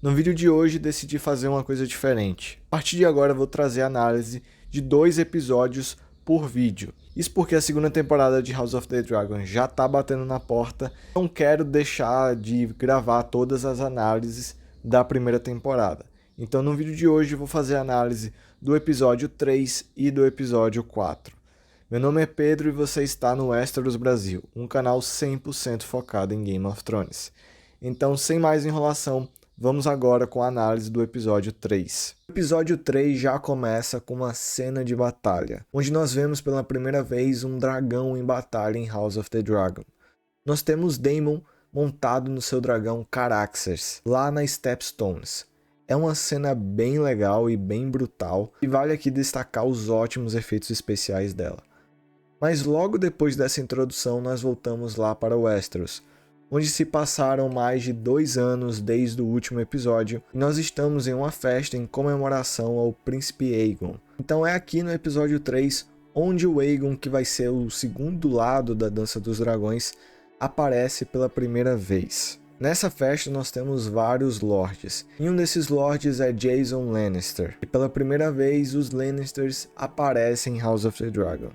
No vídeo de hoje decidi fazer uma coisa diferente. A partir de agora eu vou trazer análise de 2 episódios por vídeo. Isso porque a segunda temporada de House of the Dragon já tá batendo na porta. Não quero deixar de gravar todas as análises da primeira temporada. Então no vídeo de hoje eu vou fazer a análise do episódio 3 e do episódio 4. Meu nome é Pedro e você está no Westeros Brasil, um canal 100% focado em Game of Thrones. Então, sem mais enrolação, vamos agora com a análise do episódio 3. O episódio 3 já começa com uma cena de batalha, onde nós vemos pela primeira vez um dragão em batalha em House of the Dragon. Nós temos Daemon montado no seu dragão Caraxes, lá na Stepstones. É uma cena bem legal e bem brutal, e vale aqui destacar os ótimos efeitos especiais dela. Mas logo depois dessa introdução nós voltamos lá para Westeros, onde se passaram mais de 2 anos desde o último episódio, e nós estamos em uma festa em comemoração ao príncipe Aegon. Então é aqui no episódio 3 onde o Aegon, que vai ser o segundo lado da Dança dos Dragões, aparece pela primeira vez. Nessa festa nós temos vários lords, e um desses lords é Jason Lannister, e pela primeira vez os Lannisters aparecem em House of the Dragon.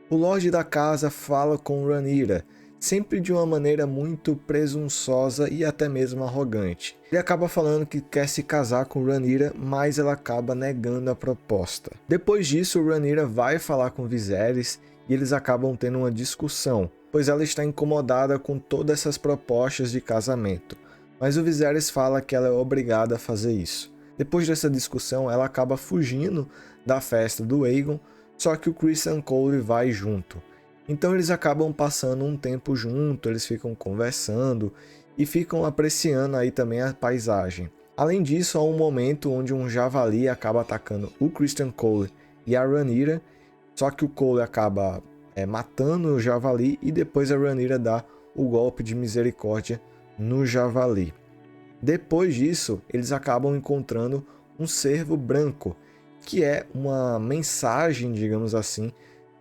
O Lorde da casa fala com Rhaenyra, sempre de uma maneira muito presunçosa e até mesmo arrogante. Ele acaba falando que quer se casar com Rhaenyra, mas ela acaba negando a proposta. Depois disso, Rhaenyra vai falar com Viserys e eles acabam tendo uma discussão, pois ela está incomodada com todas essas propostas de casamento. Mas o Viserys fala que ela é obrigada a fazer isso. Depois dessa discussão, ela acaba fugindo da festa do Aegon, só que o Criston Cole vai junto. Então eles acabam passando um tempo junto, eles ficam conversando e ficam apreciando aí também a paisagem. Além disso, há um momento onde um javali acaba atacando o Criston Cole e a Rhaenyra, só que o Cole acaba matando o javali e depois a Rhaenyra dá o golpe de misericórdia no javali. Depois disso, eles acabam encontrando um cervo branco, que é uma mensagem, digamos assim,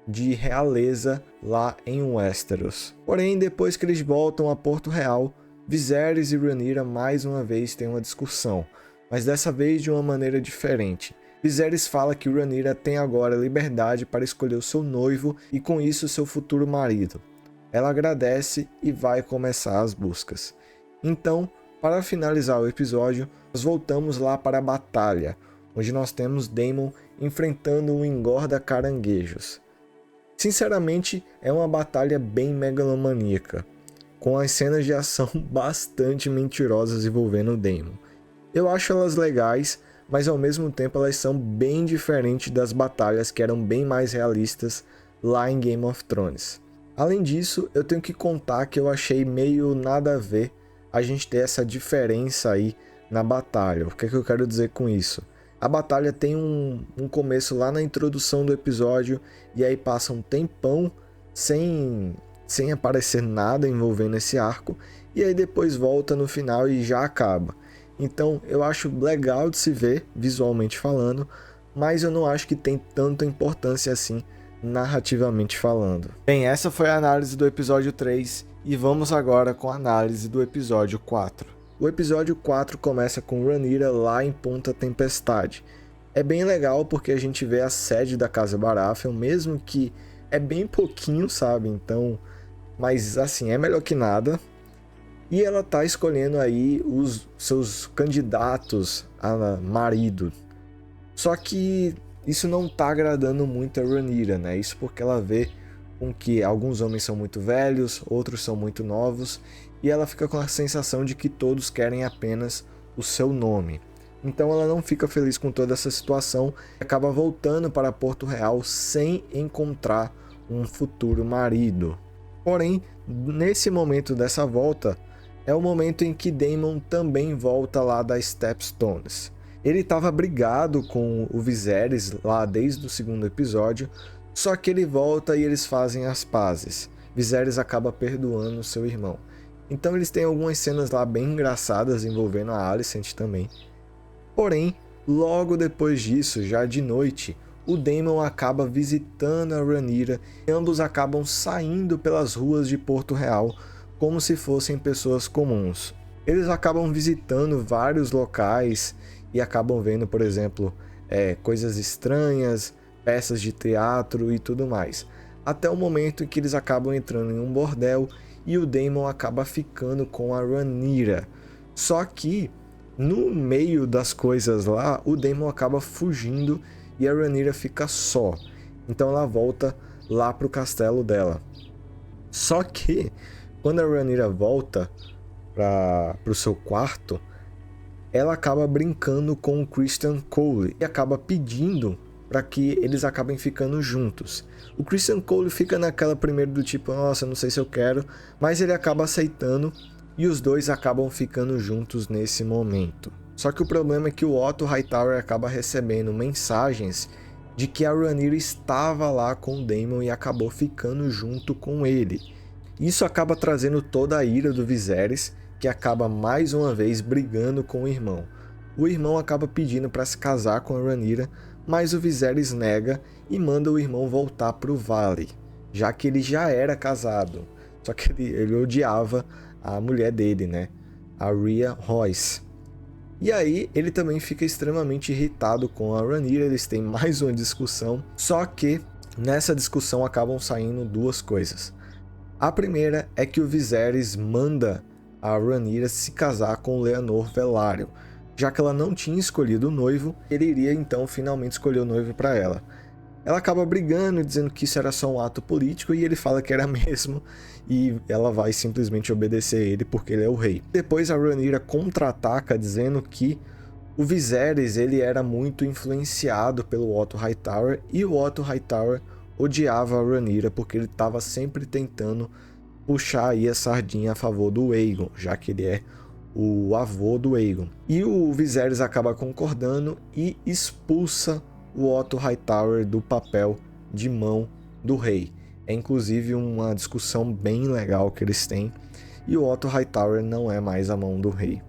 de realeza lá em Westeros. Porém, depois que eles voltam a Porto Real, Viserys e Rhaenyra mais uma vez têm uma discussão, mas dessa vez de uma maneira diferente. Viserys fala que Rhaenyra tem agora liberdade para escolher o seu noivo e com isso seu futuro marido. Ela agradece e vai começar as buscas. Então, para finalizar o episódio, nós voltamos lá para a batalha, onde nós temos Daemon enfrentando um engorda caranguejos. Sinceramente, é uma batalha bem megalomaníaca, com as cenas de ação bastante mentirosas envolvendo o Daemon. Eu acho elas legais, mas ao mesmo tempo elas são bem diferentes das batalhas que eram bem mais realistas lá em Game of Thrones. Além disso, eu tenho que contar que eu achei meio nada a ver a gente ter essa diferença aí na batalha. O que é que eu quero dizer com isso? A batalha tem um começo lá na introdução do episódio e aí passa um tempão sem aparecer nada envolvendo esse arco e aí depois volta no final e já acaba. Então eu acho legal de se ver, visualmente falando, mas eu não acho que tem tanta importância assim, narrativamente falando. Bem, essa foi a análise do episódio 3 e vamos agora com a análise do episódio 4. O episódio 4 começa com Rhaenyra lá em Ponta Tempestade. É bem legal porque a gente vê a sede da Casa Baratheon, mesmo que é bem pouquinho, sabe? Então, mas assim, é melhor que nada. E ela tá escolhendo aí os seus candidatos a marido. Só que isso não tá agradando muito a Rhaenyra, né? Isso porque ela vê com que alguns homens são muito velhos, outros são muito novos, e ela fica com a sensação de que todos querem apenas o seu nome. Então ela não fica feliz com toda essa situação e acaba voltando para Porto Real sem encontrar um futuro marido. Porém, nesse momento dessa volta, é o momento em que Daemon também volta lá da Stepstones. Ele estava brigado com o Viserys lá desde o segundo episódio, só que ele volta e eles fazem as pazes. Viserys acaba perdoando seu irmão. Então eles têm algumas cenas lá bem engraçadas envolvendo a Alicent também. Porém, logo depois disso, já de noite, o Daemon acaba visitando a Rhaenyra e ambos acabam saindo pelas ruas de Porto Real como se fossem pessoas comuns. Eles acabam visitando vários locais e acabam vendo, por exemplo, coisas estranhas, peças de teatro e tudo mais. Até o momento em que eles acabam entrando em um bordel e o Daemon acaba ficando com a Rhaenyra. Só que, no meio das coisas lá, o Daemon acaba fugindo e a Rhaenyra fica só. Então ela volta lá pro castelo dela. Só que, quando a Rhaenyra volta pro seu quarto, ela acaba brincando com o Criston Cole e acaba pedindo para que eles acabem ficando juntos. O Criston Cole fica naquela primeira do tipo, nossa, não sei se eu quero, mas ele acaba aceitando e os dois acabam ficando juntos nesse momento. Só que o problema é que o Otto Hightower acaba recebendo mensagens de que a Rhaenyra estava lá com o Daemon e acabou ficando junto com ele. Isso acaba trazendo toda a ira do Viserys, que acaba mais uma vez brigando com o irmão. O irmão acaba pedindo para se casar com a Rhaenyra, mas o Viserys nega e manda o irmão voltar para o vale, já que ele já era casado. Só que ele odiava a mulher dele, né? A Rhea Royce. E aí ele também fica extremamente irritado com a Rhaenyra, eles têm mais uma discussão, só que nessa discussão acabam saindo duas coisas. A primeira é que o Viserys manda a Rhaenyra se casar com Leonor Velaryon. Já que ela não tinha escolhido o noivo, ele iria então finalmente escolher o noivo para ela. Ela acaba brigando, dizendo que isso era só um ato político, e ele fala que era mesmo, e ela vai simplesmente obedecer ele porque ele é o rei. Depois a Rhaenyra contra-ataca dizendo que o Viserys ele era muito influenciado pelo Otto Hightower, e o Otto Hightower odiava a Rhaenyra porque ele estava sempre tentando puxar aí a sardinha a favor do Aegon, já que ele é o avô do Aegon. E o Viserys acaba concordando e expulsa o Otto Hightower do papel de mão do rei. É inclusive uma discussão bem legal que eles têm, e o Otto Hightower não é mais a mão do rei.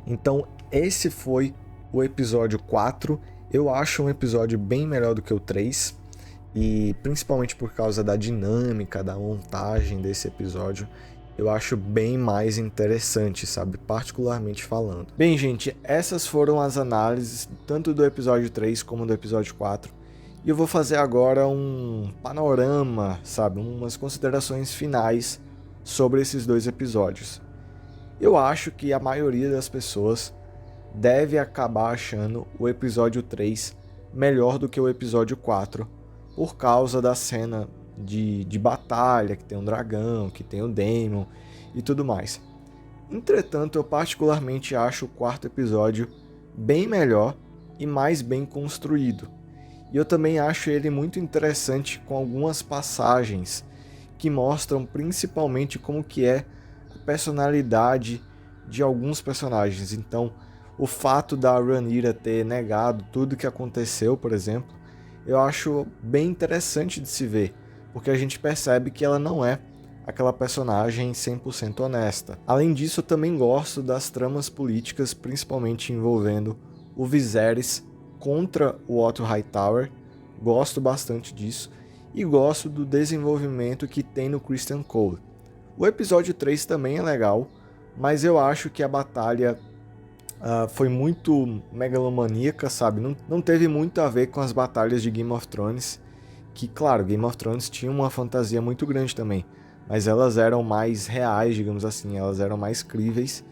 Então esse foi o episódio 4. Eu acho um episódio bem melhor do que o 3. E principalmente por causa da dinâmica, da montagem desse episódio, eu acho bem mais interessante, sabe? Particularmente falando. Bem, gente, essas foram as análises, tanto do episódio 3 como do episódio 4. E eu vou fazer agora um panorama, sabe? Umas considerações finais sobre esses dois episódios. Eu acho que a maioria das pessoas deve acabar achando o episódio 3 melhor do que o episódio 4, por causa da cena de batalha, que tem um dragão, que tem o Daemon e tudo mais. Entretanto, eu particularmente acho o quarto episódio bem melhor e mais bem construído. E eu também acho ele muito interessante com algumas passagens que mostram principalmente como que é a personalidade de alguns personagens. Então, o fato da Rhaenyra ter negado tudo que aconteceu, por exemplo, eu acho bem interessante de se ver, porque a gente percebe que ela não é aquela personagem 100% honesta. Além disso, eu também gosto das tramas políticas, principalmente envolvendo o Viserys contra o Otto Hightower. Gosto bastante disso e gosto do desenvolvimento que tem no Criston Cole. O episódio 3 também é legal, mas eu acho que a batalha foi muito megalomaníaca, sabe? Não teve muito a ver com as batalhas de Game of Thrones, que, claro, Game of Thrones tinha uma fantasia muito grande também, mas elas eram mais reais, digamos assim, elas eram mais críveis.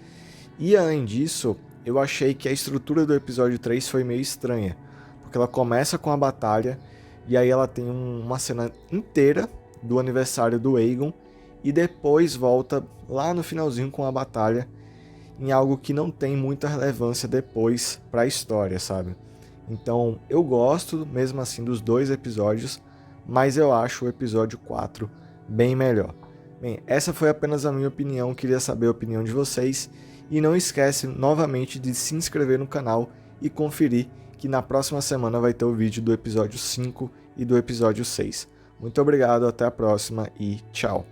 E além disso, eu achei que a estrutura do episódio 3 foi meio estranha, porque ela começa com a batalha, e aí ela tem uma cena inteira do aniversário do Aegon, e depois volta lá no finalzinho com a batalha, em algo que não tem muita relevância depois para a história, sabe? Então, eu gosto mesmo assim dos dois episódios, mas eu acho o episódio 4 bem melhor. Bem, essa foi apenas a minha opinião, queria saber a opinião de vocês, e não esquece novamente de se inscrever no canal e conferir que na próxima semana vai ter o vídeo do episódio 5 e do episódio 6. Muito obrigado, até a próxima e tchau!